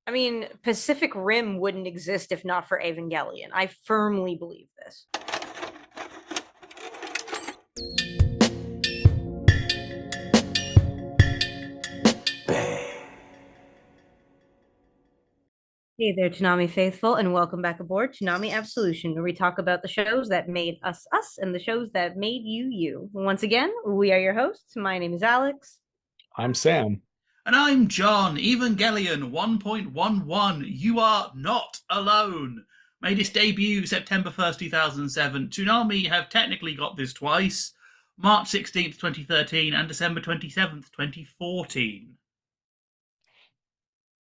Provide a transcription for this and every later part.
I mean, Pacific Rim wouldn't exist if not for Evangelion. I firmly believe this. Hey there, Toonami faithful, and welcome back aboard Toonami Absolution, where we talk about the shows that made us us and the shows that made you you. Once again, we are your hosts. My name is Alyx. I'm Sam. And I'm John. Evangelion 1.11. You are not alone. Made its debut September 1st, 2007. Toonami have technically got this twice. March 16th, 2013 and December 27th, 2014.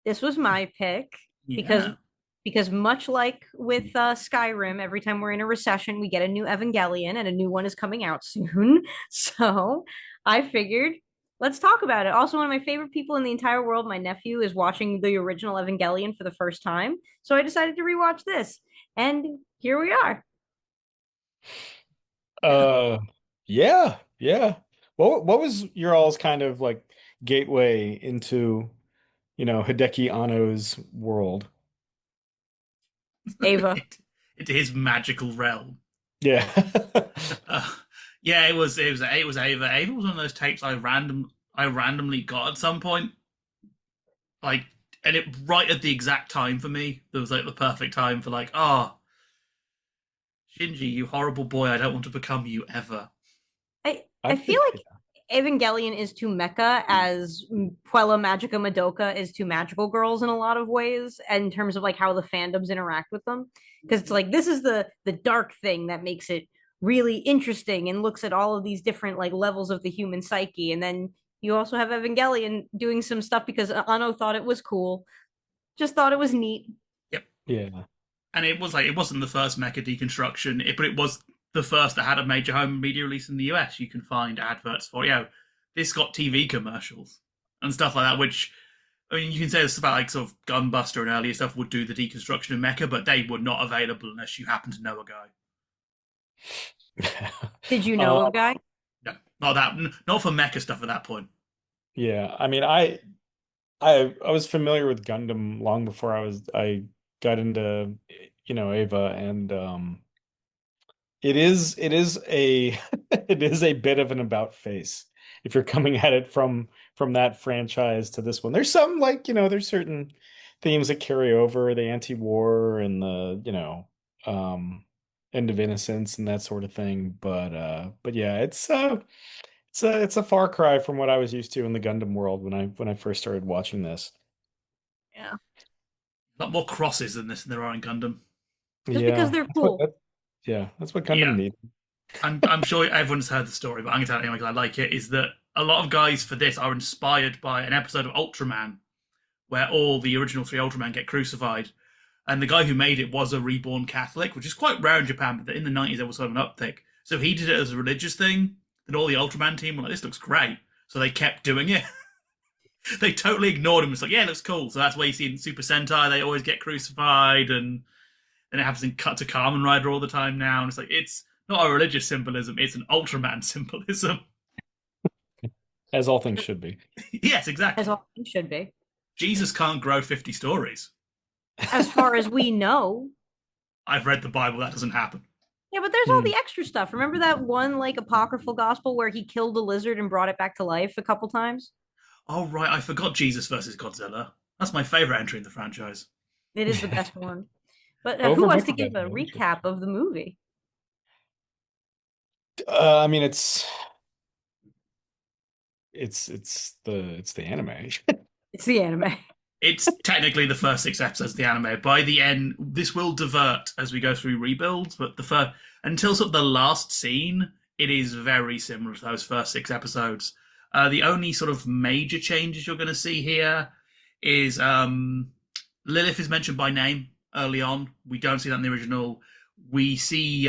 This was my pick because Yeah. because much like with Skyrim, every time we're in a recession, we get a new Evangelion, and a new one is coming out soon. So I figured let's talk about it. Also, one of my favorite people in the entire world, my nephew, is watching the original Evangelion for the first time. So I decided to rewatch this, and here we are. Yeah. Uh yeah. What was your all's kind of like gateway into, Hideki Anno's world? Ava. Into his magical realm. Yeah. Uh, yeah, it was Ava. Ava was one of those tapes I randomly got at some point. Like, and it right at the exact time for me. There was like the perfect time for like, Shinji, you horrible boy, I don't want to become you ever. I I feel think like Evangelion is to mecha as Puella Magica Madoka is to magical girls in a lot of ways, in terms of like how the fandoms interact with them. Because it's like this is the dark thing that makes it really interesting and looks at all of these different like levels of the human psyche. And then you also have Evangelion doing some stuff because Anno thought it was cool, just thought it was neat. Yep. yeah. And it wasn't the first mecha deconstruction, but it was the first that had a major home media release in the US. You can find adverts for, this got TV commercials and stuff like that, which, I mean, you can say this about like sort of Gunbuster and earlier stuff would do the deconstruction of mecha, but they were not available unless you happen to know a guy. Did you know Uh a guy? No, not for mecha stuff at that point. yeah. I mean, I was familiar with Gundam long before I got into, Ava, and it is a it is a bit of an about face if you're coming at it from that franchise to this one. There's some, like, there's certain themes that carry over, the anti-war and the, end of innocence and that sort of thing. But yeah, it's a far cry from what I was used to in the Gundam world when I first started watching this. Yeah, A lot more crosses than this than there are in Gundam. just because Yeah, they're cool. that's what Gundam Yeah, needed. I'm sure everyone's heard the story, but I'm going to tell it anyway because I like it. Is that a lot of guys for this are inspired by an episode of Ultraman where all the original three Ultraman get crucified. And the guy who made it was a reborn Catholic, which is quite rare in Japan, but in the 90s there was sort of an uptick. So he did it as a religious thing, and all the Ultraman team were like, this looks great. So they kept doing it. They totally ignored him. It's like, yeah, it looks cool. So that's why you see in Super Sentai, they always get crucified, and it happens in Cut to Kamen Rider all the time now. And it's like, it's not a religious symbolism, it's an Ultraman symbolism. As all things should be. Yes, As exactly. all things should be. Jesus can't grow 50 stories. As far as we know. I've read the Bible, that doesn't happen. Yeah, but there's all Hmm. the extra stuff. Remember that one like apocryphal gospel where he killed a lizard and brought it back to life a couple times? Oh, right, I forgot Jesus versus Godzilla. That's my favorite entry in the franchise. It is the best one. But who wants to Overrated give a entry. recap of the movie? I mean, it's the anime. It's the anime. It's technically the first six episodes of the anime. By the end, this will divert as we go through rebuilds, but the first until sort of the last scene, it is very similar to those first six episodes. The only sort of major changes you're going to see here is Lilith is mentioned by name early on. We don't see that in the original. We see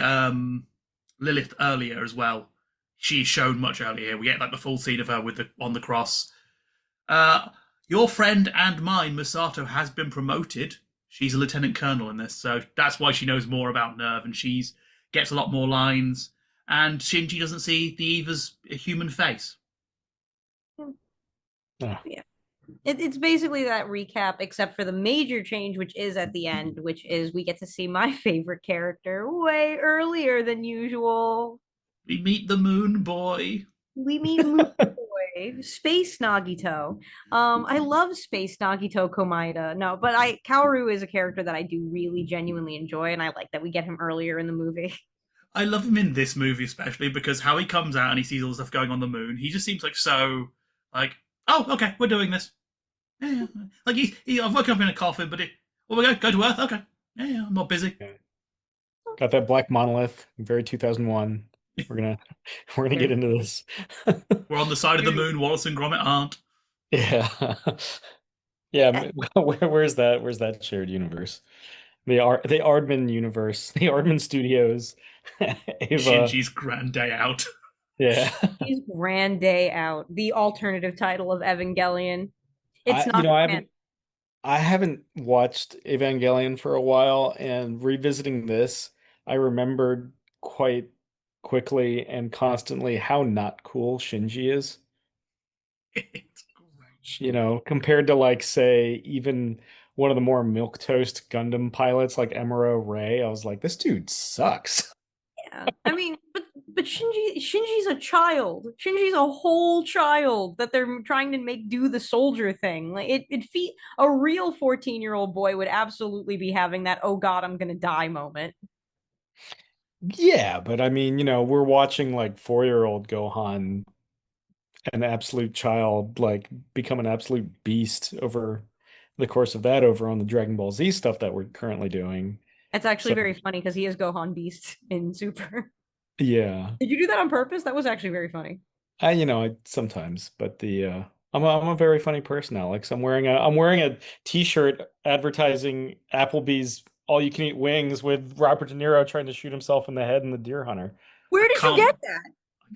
Lilith earlier as well. She's shown much earlier. We get like the full scene of her with the on the cross. Uh, your friend and mine, Masato, has been promoted. She's a lieutenant colonel in this, so that's why she knows more about Nerve, and she's gets a lot more lines. And Shinji doesn't see the Eva's human face. Ah, Yeah. It's basically that recap, except for the major change, which is at the end, which is we get to see my favorite character way earlier than usual. We meet the Moon Boy. We meet Moon Boy, Space Nagito. I love Space Nagito Komaeda. No, but Kaworu is a character that I do really genuinely enjoy, and I like that we get him earlier in the movie. I love him in this movie especially because how he comes out and he sees all the stuff going on the moon. He just seems like so like, oh, okay, we're doing this. Yeah. Like I've woken up in a coffin, but we go to Earth. Okay, yeah, I'm not busy. Got that black monolith, very 2001. We're gonna get into this. We're on the side of the moon. Wallace and Gromit aren't. Yeah. Yeah, where's that shared universe? The Aardman universe, the Aardman Studios, Ava. Shinji's grand day out. Yeah. He's Grand Day Out, the alternative title of Evangelion. It's not I haven't watched Evangelion for a while, and revisiting this, I remembered quite quickly and constantly how not cool Shinji is. Compared to like say even one of the more milquetoast Gundam pilots like Emerald Rei, I was like, this dude sucks. Yeah. I mean, but Shinji's a child. Shinji's a whole child that they're trying to make do the soldier thing. Like a real 14-year-old boy would absolutely be having that oh god, I'm gonna die moment. Yeah, but I mean, we're watching like 4-year-old Gohan, an absolute child, like become an absolute beast over the course of that over on the Dragon Ball Z stuff that we're currently doing. It's actually So very funny because he is Gohan Beast in Super. yeah. Did you do that on purpose? That was actually very funny. I sometimes, but I'm a very funny person, Alex. I'm wearing a t-shirt advertising Applebee's all you can eat wings with Robert De Niro trying to shoot himself in the head in The Deer Hunter. Where did you get that?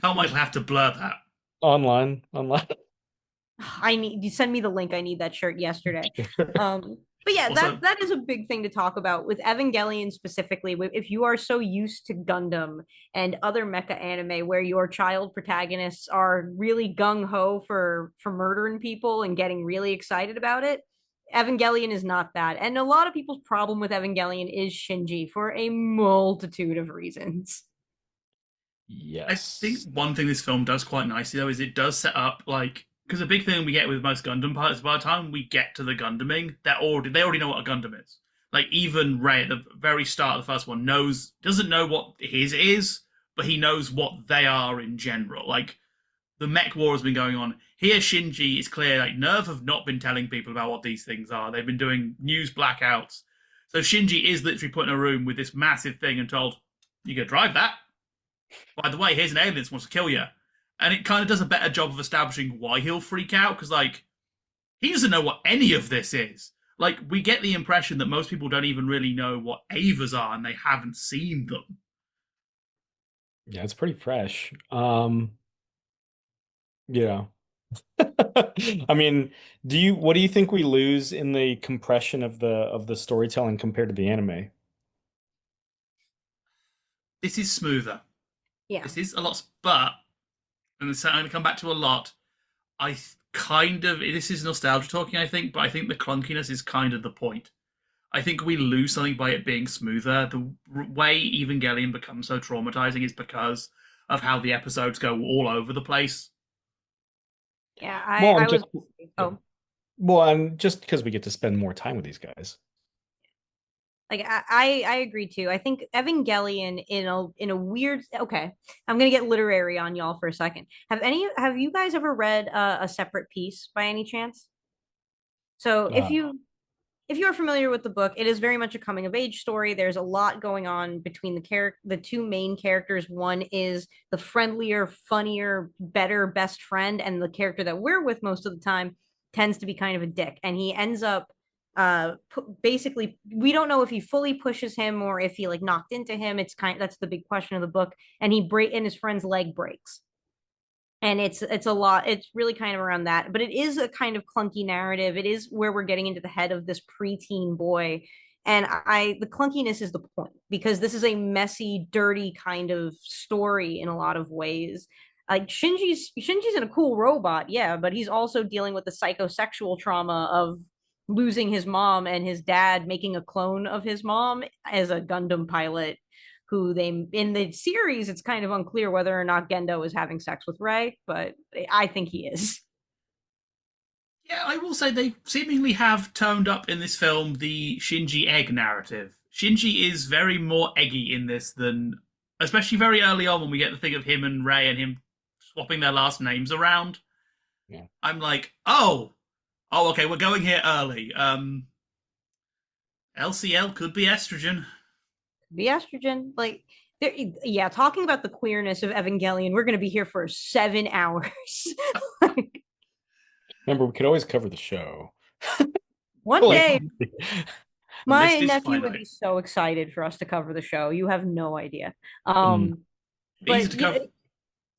I can't wait to have to blur that. Online. I need you send me the link. I need that shirt yesterday. But yeah, Also, that is a big thing to talk about with Evangelion specifically. If you are so used to Gundam and other mecha anime where your child protagonists are really gung ho for murdering people and getting really excited about it, Evangelion is not that. And a lot of people's problem with Evangelion is Shinji for a multitude of reasons. I think Yes. one thing this film does quite nicely though is it does set up like because a big thing we get with most Gundam pilots by the time we get to the Gundaming, they already know what a Gundam is. Like even Rei at the very start of the first one doesn't know what his is, but he knows what they are in general. Like the mech war has been going on. Here Shinji is clear like Nerve have not been telling people about what these things are. They've been doing news blackouts. So Shinji is literally put in a room with this massive thing and told, you can drive that. By the way, here's an alien that wants to kill you. And it kind of does a better job of establishing why he'll freak out, because, like, he doesn't know what any of this is. Like, we get the impression that most people don't even really know what Avas are, and they haven't seen them. Yeah, it's pretty fresh. Yeah. I mean, what do you think we lose in the compression of the storytelling compared to the anime? This is smoother. Yeah. This is a lot, but, and it's going to come back to a lot, this is nostalgia talking, I think, but I think the clunkiness is kind of the point. I think we lose something by it being smoother. The way Evangelion becomes so traumatizing is because of how the episodes go all over the place. Yeah, Well, I I'm was just oh well, I'm just because we get to spend more time with these guys. like I agree too. I think Evangelion in a weird okay. I'm gonna get literary on y'all for a second. Have you guys ever read a separate piece by any chance? So Uh, if you are familiar with the book, it is very much a coming of age story. There's a lot going on between the two main characters. One is the friendlier, funnier, better best friend, and the character that we're with most of the time tends to be kind of a dick. And he ends up basically we don't know if he fully pushes him or if he like knocked into him. That's the big question of the book. And and his friend's leg breaks and it's a lot, it's really kind of around that, but it is a kind of clunky narrative. It is where we're getting into the head of this preteen boy, and I the clunkiness is the point because this is a messy, dirty kind of story in a lot of ways. like Shinji's in a cool robot, yeah, but he's also dealing with the psychosexual trauma of losing his mom and his dad making a clone of his mom as a Gundam pilot who they in the series it's kind of unclear whether or not Gendo is having sex with Rei, but I think he is. Yeah, I will say they seemingly have toned up in this film the Shinji egg narrative. Shinji is very more eggy in this than, especially very early on when we get the thing of him and Rei and him swapping their last names around. Yeah. I'm like, oh, okay, we're going here early. LCL could be estrogen. Be estrogen, like there, yeah, talking about the queerness of Evangelion, we're going to be here for 7 hours. Like, Remember, we could always cover the show. one Like, day The my list is nephew would be finite. so excited for us to cover the show. You have no idea. mm, Easy But to yeah, cover.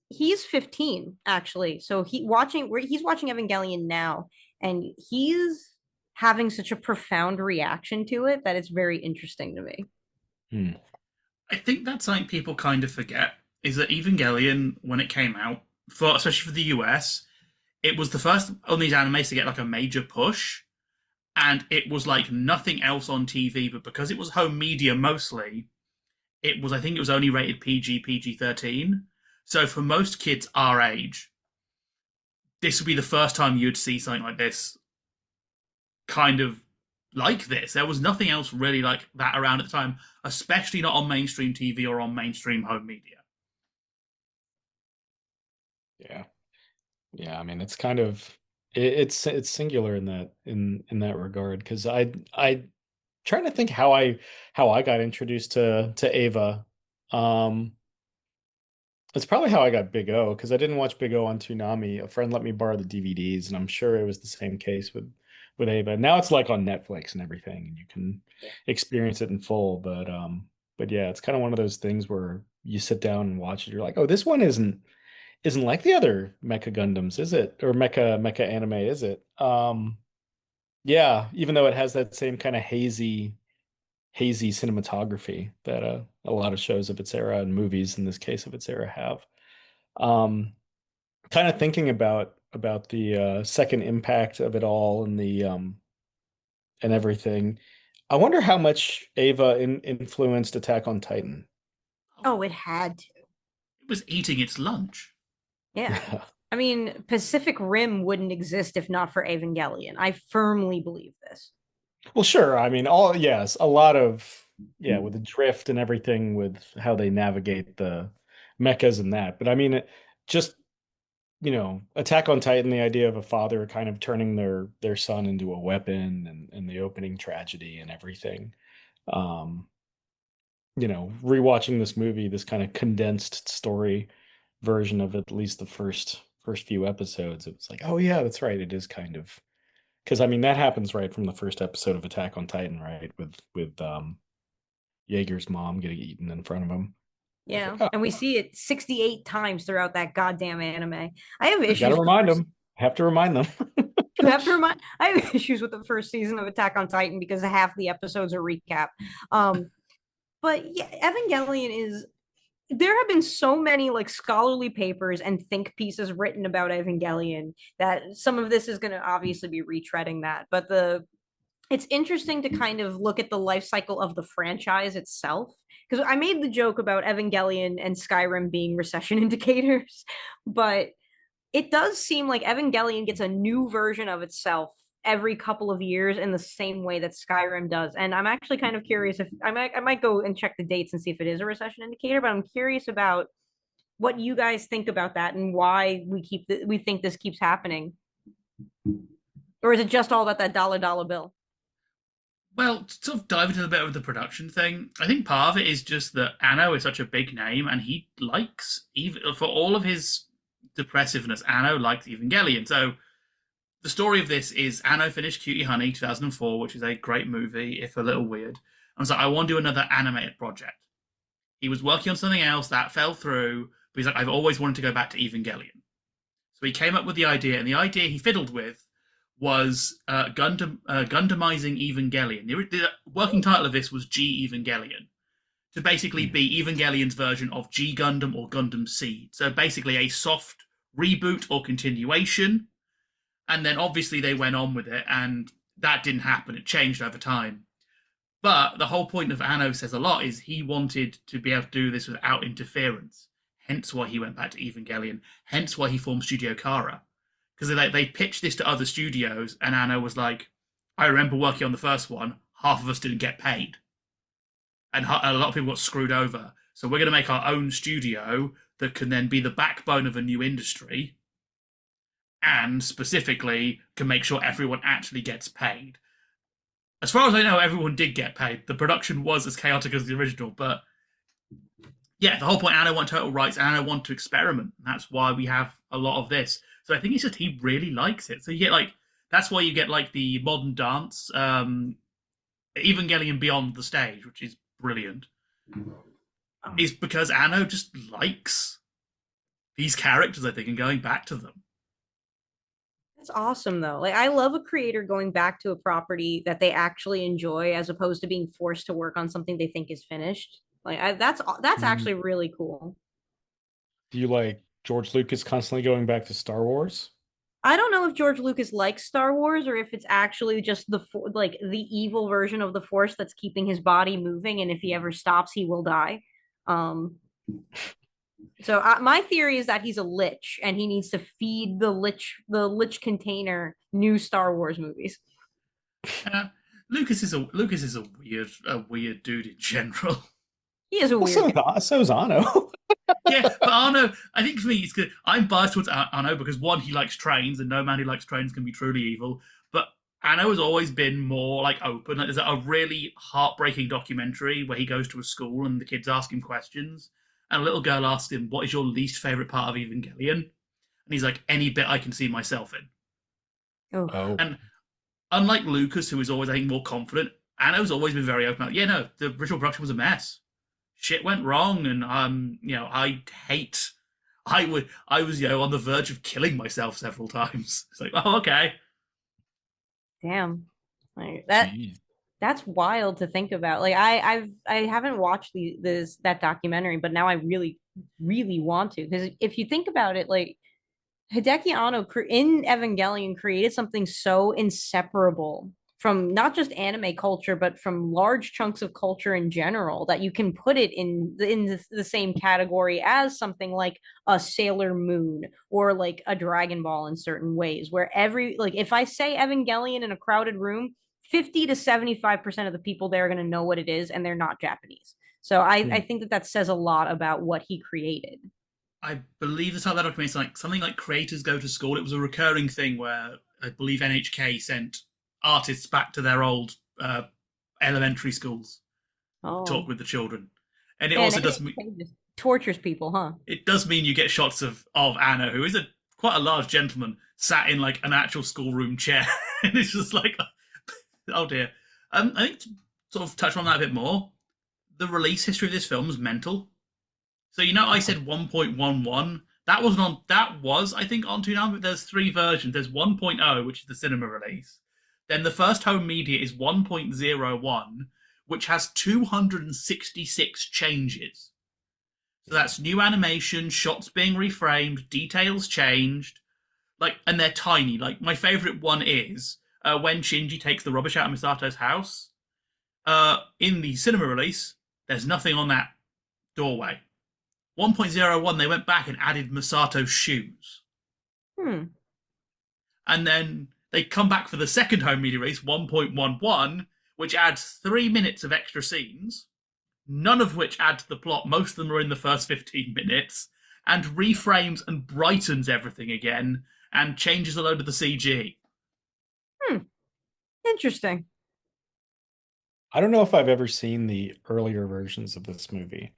he's 15 actually. So he's watching Evangelion now and he's having such a profound reaction to it that it's very interesting to me. mm, I think that's something people kind of forget is that Evangelion, when it came out, for especially for the US, it was the first on these animes to get like a major push, and it was like nothing else on TV. But because it was home media mostly, it was I think it was only rated PG 13. So for most kids our age, this would be the first time you'd see something like this, kind of like this. There was nothing else really like that around at the time, especially not on mainstream TV or on mainstream home media. yeah. Yeah, I mean, it's kind of it's singular in that regard because I trying to think how I got introduced to Ava. Um, it's probably how I got Big O because I didn't watch Big O on Toonami. A friend let me borrow the DVDs, and I'm sure it was the same case with Ava. Now it's like on Netflix and everything, and you can Yeah. experience it in full. But yeah, it's kind of one of those things where you sit down and watch it. You're like, oh, this one isn't like the other Mecha Gundams, is it? Or Mecha anime, is it? Yeah, even though it has that same kind of hazy cinematography that a lot of shows of its era and movies in this case of its era have. Um, Kind of thinking about the second impact of it all and the and everything. I wonder how much Ava influenced Attack on Titan. Oh, it had to. It was eating its lunch. Yeah. I mean, Pacific Rim wouldn't exist if not for Evangelion. I firmly believe this. Well, sure. I mean, all yes, a lot of yeah, with the drift and everything, with how they navigate the mechas and that. But I mean, just Attack on Titan, the idea of a father kind of turning their son into a weapon, and the opening tragedy and everything. Um, Rewatching this movie, this kind of condensed story version of at least the first few episodes, it was like, oh yeah, that's right. It is kind of because I mean that happens right from the first episode of Attack on Titan, right? With Jaeger's mom getting eaten in front of him. I was Yeah. like, And we oh, see it 68 times throughout that goddamn anime. I have I gotta issues with the remind first. them. I have to remind them. You have to remind. I have issues with the first season of Attack on Titan because half the episodes are recap. Um, but yeah, Evangelion is. There have been so many like scholarly papers and think pieces written about Evangelion that some of this is going to obviously be retreading that. But it's interesting to kind of look at the life cycle of the franchise itself. Because I made the joke about Evangelion and Skyrim being recession indicators, but it does seem like Evangelion gets a new version of itself every couple of years in the same way that Skyrim does. And I'm actually kind of curious if I might go and check the dates and see if it is a recession indicator, but I'm curious about what you guys think about that and why we think this keeps happening. Or is it just all about that dollar bill? Well, to sort of dive into a bit of the production thing, I think part of it is just that Anno is such a big name, and he likes even for all of his depressiveness. Anno likes Evangelion. So the story of this is Anno finished Cutie Honey 2004, which is a great movie, if a little weird. And was like, I want to do another animated project. He was working on something else that fell through, but he's like, I've always wanted to go back to Evangelion. So he came up with the idea, and the idea he fiddled with was Gundamizing Evangelion. The working title of this was G Evangelion. to basically be Evangelion's version of G Gundam or Gundam Seed. So basically a soft reboot or continuation. And then obviously they went on with it, and that didn't happen. It changed over time. But the whole point of Anno says a lot is he wanted to be able to do this without interference. Hence why he went back to Evangelion. Hence why he formed Studio Kara. Because they pitched this to other studios, and Anno was like, I remember working on the first one, half of us didn't get paid. And a lot of people got screwed over. So we're going to make our own studio that can then be the backbone of a new industry, and specifically can make sure everyone actually gets paid. As far as I know, everyone did get paid. The production was as chaotic as the original, but yeah, the whole point, Anno want total rights, Anno want to experiment. And that's why we have a lot of this. So I think it's just he really likes it. So you get like, that's why you get like the modern dance, Evangelion Beyond the Stage, which is brilliant, is because Anno just likes these characters, I think, and going back to them. That's awesome though. Like I love a creator going back to a property that they actually enjoy as opposed to being forced to work on something they think is finished. Like that's actually really cool. Do you like George Lucas constantly going back to Star Wars? I don't know if George Lucas likes Star Wars or if it's actually just like the evil version of the Force that's keeping his body moving, and if he ever stops, he will die. Um, so my theory is that he's a lich, and he needs to feed the lich container new Star Wars movies. Uh, Lucas is a weird dude in general. He is a Well, weird. so is Anno. Yeah, but Anno, I think for me, it's good. I'm biased towards Anno because one, he likes trains, and no man who likes trains can be truly evil. But Anno has always been more like open. Like, there's a really heartbreaking documentary where he goes to a school and the kids ask him questions, and a little girl asks him, "What is your least favorite part of Evangelion?" And he's like, "Any bit I can see myself in." Oh. And unlike Lucas, who is always, I think, more confident, Anno's always been very open. Like, yeah, no, the original production was a mess. Shit went wrong, and I was on the verge of killing myself several times. It's like, oh, okay. Damn. Like Jeez. that's wild to think about. Like I haven't watched that documentary, but now I really really want to, because if you think about it, like Hideaki Anno in Evangelion created something so inseparable from not just anime culture, but from large chunks of culture in general, that you can put it in the same category as something like a Sailor Moon or like a Dragon Ball in certain ways, where like if I say Evangelion in a crowded room, 50 to 75% of the people there are going to know what it is, and they're not Japanese. So I think that says a lot about what he created. I believe the title of that documentary is like something like Creators Go to School. It was a recurring thing where I believe NHK sent artists back to their old elementary schools to talk with the children. And it also does mean tortures people, huh? It does mean you get shots of Anna, who is quite a large gentleman, sat in like an actual schoolroom chair, and it's just like, oh dear. I think to sort of touch on that a bit more, the release history of this film is mental. So I said 1.11. That was I think on Toonami. There's 3 versions. There's 1.0, which is the cinema release. Then the first home media is 1.01, which has 266 changes. So that's new animation, shots being reframed, details changed, and they're tiny. Like my favorite one is when Shinji takes the rubbish out of Misato's house. In the cinema release, there's nothing on that doorway. 1.01, they went back and added Misato's shoes. And then they come back for the second home media release, 1.11, which adds 3 minutes of extra scenes, none of which add to the plot. Most of them are in the first 15 minutes, and reframes and brightens everything again, and changes a load of the CG. Interesting. I don't know if I've ever seen the earlier versions of this movie.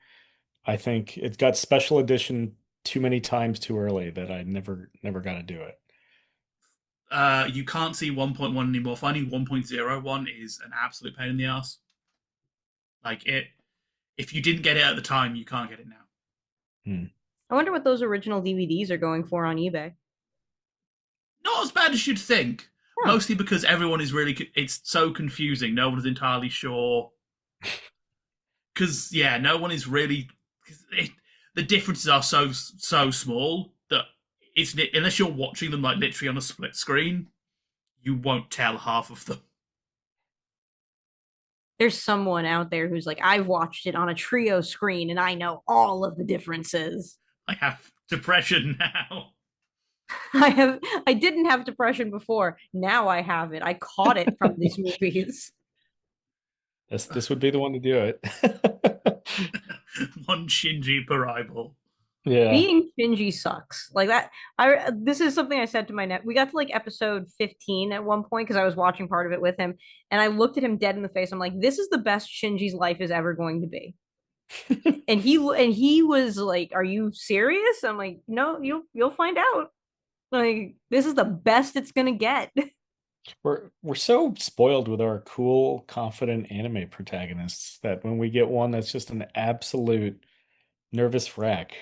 I think it got special edition too many times too early that I never got to do it. You can't see 1.1 anymore. Finding 1.01 is an absolute pain in the ass. Like if you didn't get it at the time, you can't get it now. I wonder what those original DVDs are going for on eBay. Not as bad as you'd think. Mostly because everyone is it's so confusing. No one is entirely sure because yeah, no one is really. The differences are so small that it's unless you're watching them like literally on a split screen, you won't tell half of them. There's someone out there who's like, I've watched it on a trio screen and I know all of the differences. I have depression now. I didn't have depression before. Now I have it. I caught it from these movies. This would be the one to do it. One Shinji per eyeball. Yeah. Being Shinji sucks. Like that. I This is something I said to my net. We got to like episode 15 at one point because I was watching part of it with him, and I looked at him dead in the face. I'm like, this is the best Shinji's life is ever going to be. And he was like, "Are you serious?" I'm like, "No, you'll find out. Like this is the best it's gonna get." We're so spoiled with our cool, confident anime protagonists that when we get one that's just an absolute nervous wreck,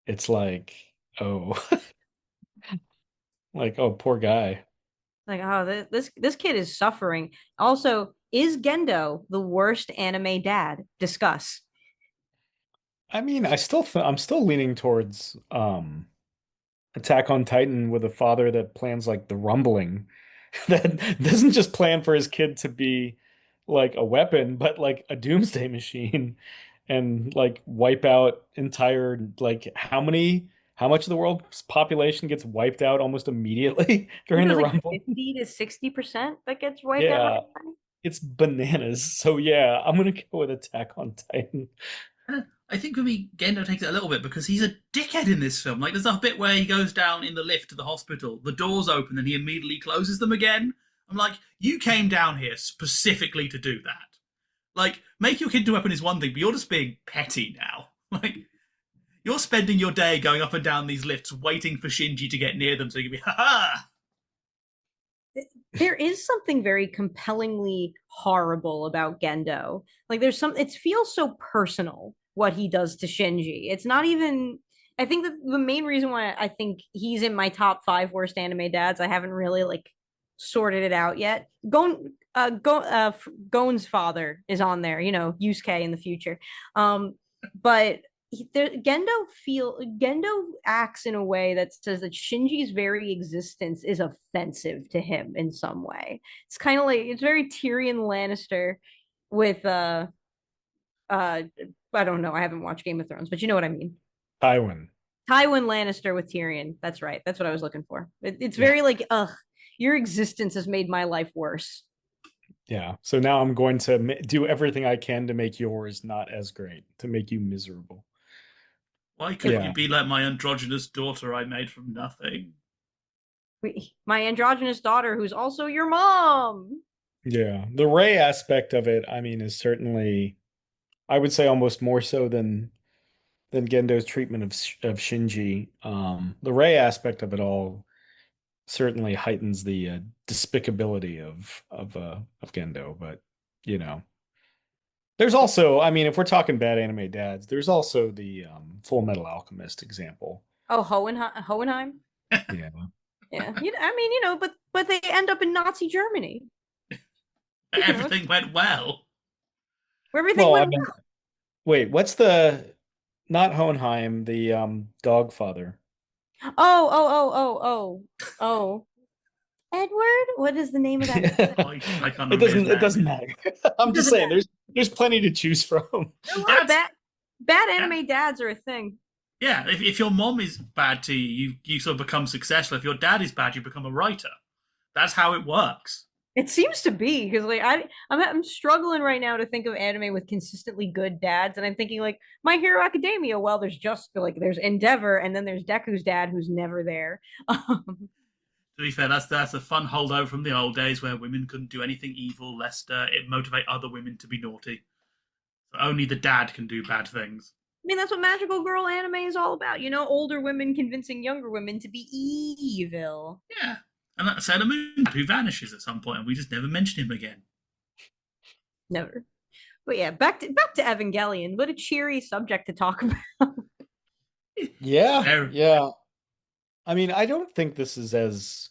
it's like, oh, like, oh, poor guy. Like, oh, this kid is suffering. Also, is Gendo the worst anime dad? Discuss. I mean, I'm still leaning towards Attack on Titan with a father that plans like the rumbling, that doesn't just plan for his kid to be like a weapon, but like a doomsday machine and like wipe out entire like how much of the world's population gets wiped out almost immediately I think during it was the like rumble? 50 to 60% that gets wiped out Yeah, right now. it's bananas. So yeah, I'm gonna go with Attack on Titan. I think for me, Gendo takes it a little bit because he's a dickhead in this film. Like, there's a bit where he goes down in the lift to the hospital, the doors open, and he immediately closes them again. I'm like, you came down here specifically to do that. Like, make your kid do weapon is one thing, but you're just being petty now. Like, you're spending your day going up and down these lifts, waiting for Shinji to get near them so you can be, ha There is something very compellingly horrible about Gendo. Like it feels so personal what he does to Shinji. It's not even I think that the main reason why I think he's in my top 5 worst anime dads, I haven't really like sorted it out yet. Gon's father is on there, Yusuke in the future. But Gendo acts in a way that says that Shinji's very existence is offensive to him in some way. It's kind of like it's very Tyrion Lannister with uh I don't know, I haven't watched Game of Thrones, but you know what I mean. Tywin. Tywin Lannister with Tyrion. That's right. That's what I was looking for. It's Yeah. very like, ugh, your existence has made my life worse. Yeah. So now I'm going to do everything I can to make yours not as great, to make you miserable. Why couldn't you Yeah. be like my androgynous daughter I made from nothing? My androgynous daughter, who's also your mom. Yeah. The Rei aspect of it, I mean, is certainly, I would say almost more so than Gendo's treatment of Shinji. The Rei aspect of it all certainly heightens the despicability of Gendo, but you know. There's also, I mean, if we're talking bad anime dads, there's also the Full Metal Alchemist example. Oh, Hohenheim. Yeah. Yeah, I mean, but they end up in Nazi Germany. Everything went well. Where everything Well, I went mean, well. wait, what's the not Hohenheim, the dog father? Oh, oh, oh, oh, oh, oh. Edward? What is the name of that? Oh, I can't remember his It name. doesn't matter. I'm It just doesn't saying matter. there's plenty to choose from. There are a lot of That's bad yeah. anime dads are a thing. Yeah, if your mom is bad to you, you sort of become successful. If your dad is bad, you become a writer. That's how it works. It seems to be because like I'm struggling right now to think of anime with consistently good dads, and I'm thinking like My Hero Academia. Well, there's Endeavor, and then there's Deku's dad who's never there. To be fair, that's a fun holdover from the old days where women couldn't do anything evil lest it motivate other women to be naughty. So only the dad can do bad things. I mean, that's what magical girl anime is all about. Older women convincing younger women to be evil. Yeah, and that's Sailor Moon who vanishes at some point, and we just never mention him again. Never. But yeah, back to Evangelion. What a cheery subject to talk about. Yeah, yeah. I mean, I don't think this is as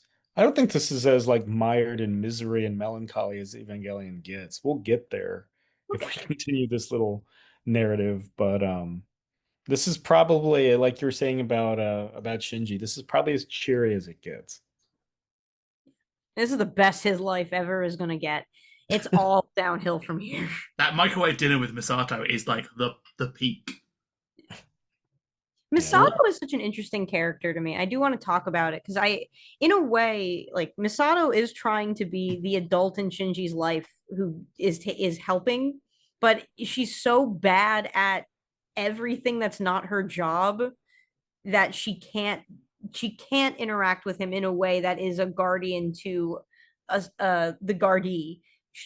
like mired in misery and melancholy as Evangelion gets. We'll get there. if we Okay. continue this little narrative. But this is probably like you were saying about Shinji. This is probably as cheery as it gets. This is the best his life ever is gonna get. It's all downhill from here. That microwave dinner with Misato is like the peak. Yeah, Misato well, is such an interesting character to me. I do want to talk about it because in a way, like Misato is trying to be the adult in Shinji's life who is helping, but she's so bad at everything that's not her job that she can't interact with him in a way that is a guardian to the Guardie.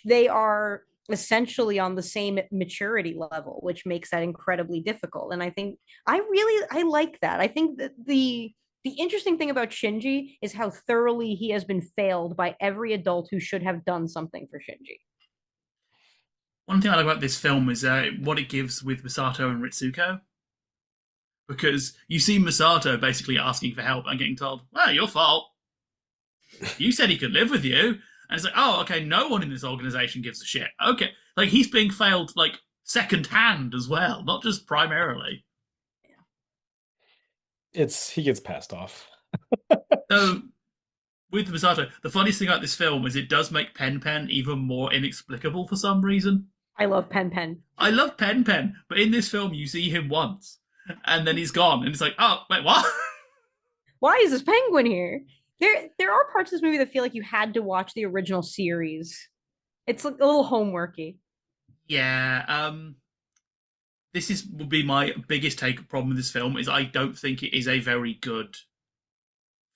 They are essentially on the same maturity level, which makes that incredibly difficult. And I think I like that. I think that the interesting thing about Shinji is how thoroughly he has been failed by every adult who should have done something for Shinji. One thing I like about this film is what it gives with Misato and Ritsuko. Because you see Misato basically asking for help and getting told, "Well, your fault. You said he could live with you." And it's like, oh, okay, no one in this organization gives a shit. Okay. Like, he's being failed, like, second hand as well, not just primarily. he gets passed off. So, with Misato, the funniest thing about this film is it does make Pen Pen even more inexplicable for some reason. I love Pen Pen. I love Pen Pen, but in this film, you see him once, and then he's gone, and it's like, oh, wait, what? Why is this penguin here? There are parts of this movie that feel like you had to watch the original series. It's like a little homeworky. Yeah, this is would be my biggest take problem with this film is I don't think it is a very good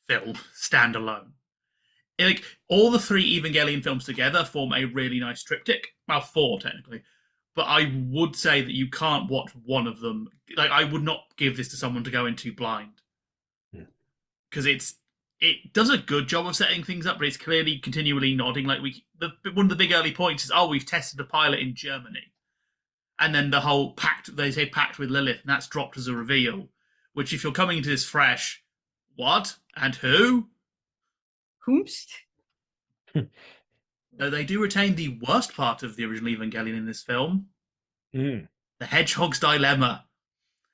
film standalone. Like all the three Evangelion films together form a really nice triptych. Well, four technically, but I would say that you can't watch one of them. Like I would not give this to someone to go into blind because it does a good job of setting things up, but it's clearly continually nodding. Like one of the big early points is, oh, we've tested a pilot in Germany, and then the whole pact, they say pact with Lilith, and that's dropped as a reveal. Which, if you're coming into this fresh, what and who? Hoomst. Though they do retain the worst part of the original Evangelion in this film, Mm. the Hedgehog's dilemma.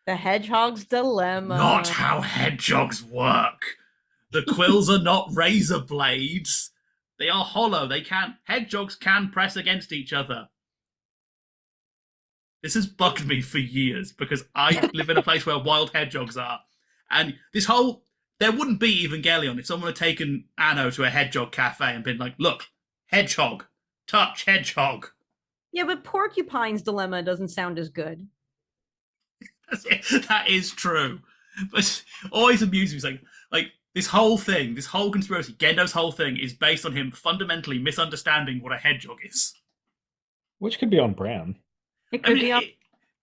The Hedgehog's dilemma. Not how hedgehogs work. The quills are not razor blades. They are hollow. Hedgehogs can press against each other. This has bugged me for years because I live in a place where wild hedgehogs are. And there wouldn't be Evangelion if someone had taken Anno to a hedgehog cafe and been like, look, hedgehog, touch hedgehog. Yeah, but Porcupine's dilemma doesn't sound as good. That is true. But always amuses me. Like this whole thing, this whole conspiracy, Gendo's whole thing is based on him fundamentally misunderstanding what a hedgehog is. Which could be on brand. It could be. It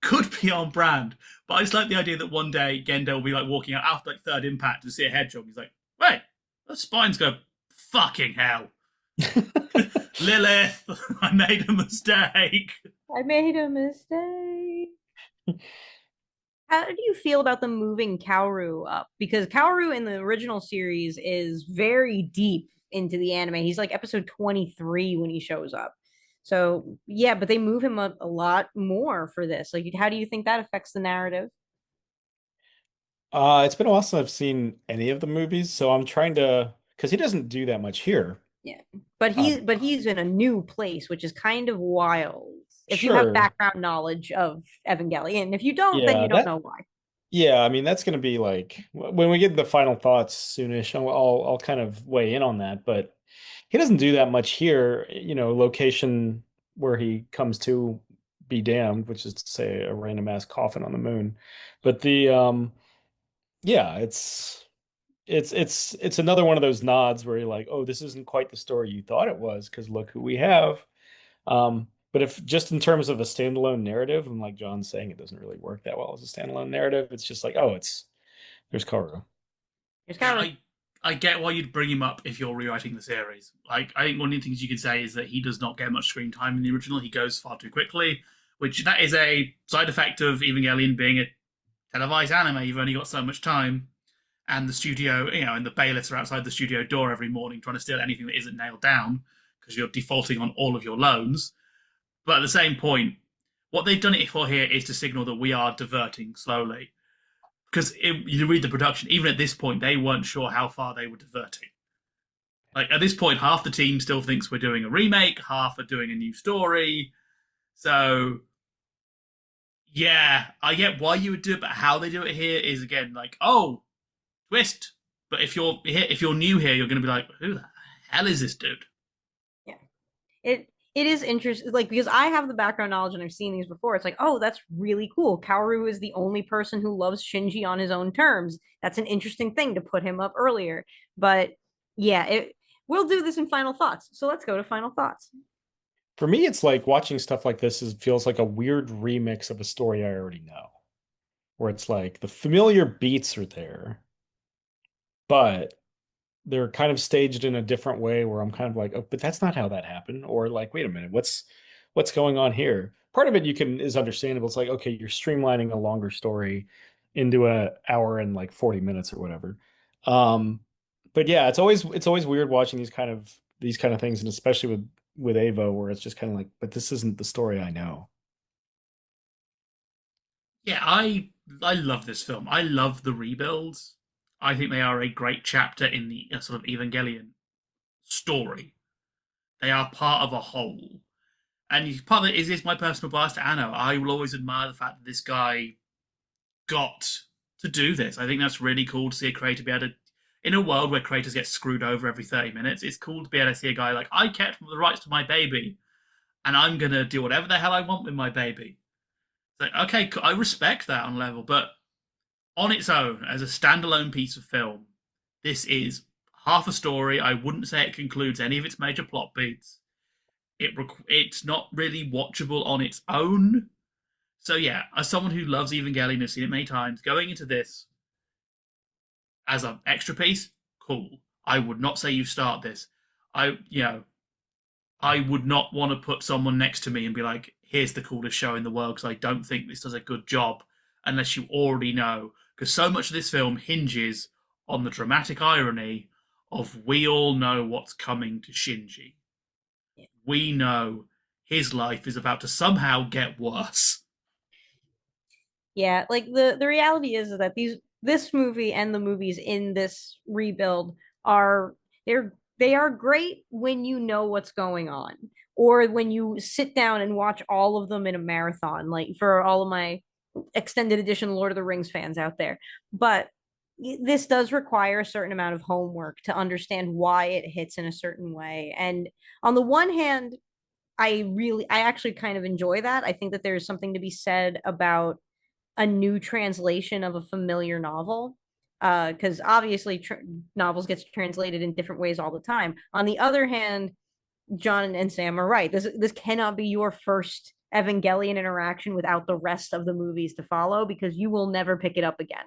could be on brand, but I just like the idea that one day Gendo will be like walking out after like third impact to see a hedgehog. He's like, wait, those spines go fucking hell. Lilith, I made a mistake. I made a mistake. How do you feel about them moving Kaworu up? Because Kaworu in the original series is very deep into the anime. He's like episode 23 when he shows up. So, yeah, but they move him up a lot more for this. Like, how do you think that affects the narrative? It's been a while since I've seen any of the movies, so I'm trying to, because he doesn't do that much here. Yeah. But he's in a new place, which is kind of wild. If you have Sure. background knowledge of Evangelion. If you don't, then Yeah, you don't know why. yeah, I mean that's going to be like when we get the final thoughts soonish, I'll kind of weigh in on that, but he doesn't do that much here, location where he comes to be damned, which is to say a random ass coffin on the moon. But yeah, it's another one of those nods where you're like, oh, this isn't quite the story you thought it was, because look who we have. But if just in terms of a standalone narrative, and like John's saying, it doesn't really work that well as a standalone narrative. It's just like, oh, there's Kaworu. There's kind of I get why you'd bring him up if you're rewriting the series. Like, I think one of the things you could say is that he does not get much screen time in the original. He goes far too quickly, which that is a side effect of Evangelion being a televised anime. You've only got so much time, and the studio, and the bailiffs are outside the studio door every morning trying to steal anything that isn't nailed down because you're defaulting on all of your loans. But at the same point, what they've done it for here is to signal that we are diverting slowly. Because you read the production, even at this point, they weren't sure how far they were diverting. Like at this point, half the team still thinks we're doing a remake, half are doing a new story. So yeah, I get why you would do it, but how they do it here is again like, oh, twist. But if you're new here, you're going to be like, who the hell is this dude? Yeah. It is interesting, like, because I have the background knowledge and I've seen these before. It's like, oh, that's really cool. Kaworu is the only person who loves Shinji on his own terms. That's an interesting thing to put him up earlier. But yeah, we'll do this in final thoughts. So let's go to final thoughts. For me, it's like watching stuff like this feels like a weird remix of a story I already know, where it's like the familiar beats are there, but they're kind of staged in a different way where I'm kind of like, oh, but that's not how that happened. Or like, wait a minute, what's going on here? Part of it is understandable. It's like, okay, you're streamlining a longer story into an hour and like 40 minutes or whatever. But yeah, it's always weird watching these kind of things, and especially with Avo, where it's just kind of like, but this isn't the story I know. Yeah, I love this film. I love the rebuilds. I think they are a great chapter in the sort of Evangelion story. They are part of a whole. And part of it is my personal bias to Anno. I will always admire the fact that this guy got to do this. I think that's really cool to see a creator be able to, in a world where creators get screwed over every 30 minutes, it's cool to be able to see a guy like, I kept the rights to my baby, and I'm going to do whatever the hell I want with my baby. It's like, okay, I respect that on level, but on its own, as a standalone piece of film, this is half a story. I wouldn't say it concludes any of its major plot beats. It's not really watchable on its own. So yeah, as someone who loves Evangelion and has seen it many times, going into this as an extra piece, cool. I would not say you start this. I would not want to put someone next to me and be like, here's the coolest show in the world, because I don't think this does a good job unless you already know. Because so much of this film hinges on the dramatic irony of we all know what's coming to Shinji. We know his life is about to somehow get worse. Yeah, like the reality is that this movie and the movies in this rebuild are they are great when you know what's going on, or when you sit down and watch all of them in a marathon, like for all of my extended edition Lord of the Rings fans out there. But this does require a certain amount of homework to understand why it hits in a certain way. And on the one hand, I actually kind of enjoy that. I think that there's something to be said about a new translation of a familiar novel, because obviously novels gets translated in different ways all the time. On the other hand, John and Sam are right. This cannot be your first Evangelion interaction without the rest of the movies to follow, because you will never pick it up again.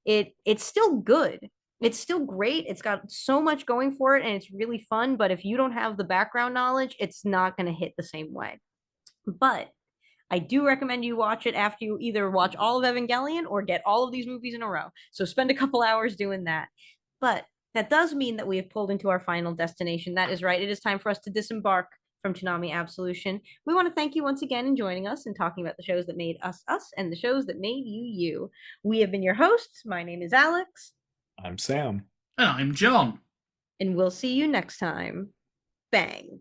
It's still good. It's still great. It's got so much going for it and it's really fun, but if you don't have the background knowledge, it's not going to hit the same way. But I do recommend you watch it after you either watch all of Evangelion or get all of these movies in a row. So spend a couple hours doing that. But that does mean that we have pulled into our final destination. That is right. It is time for us to disembark from Toonami Absolution. We want to thank you once again in joining us and talking about the shows that made us us and the shows that made you you. We have been your hosts. My name is Alyx. I'm Sam. And I'm John. And we'll see you next time. Bang.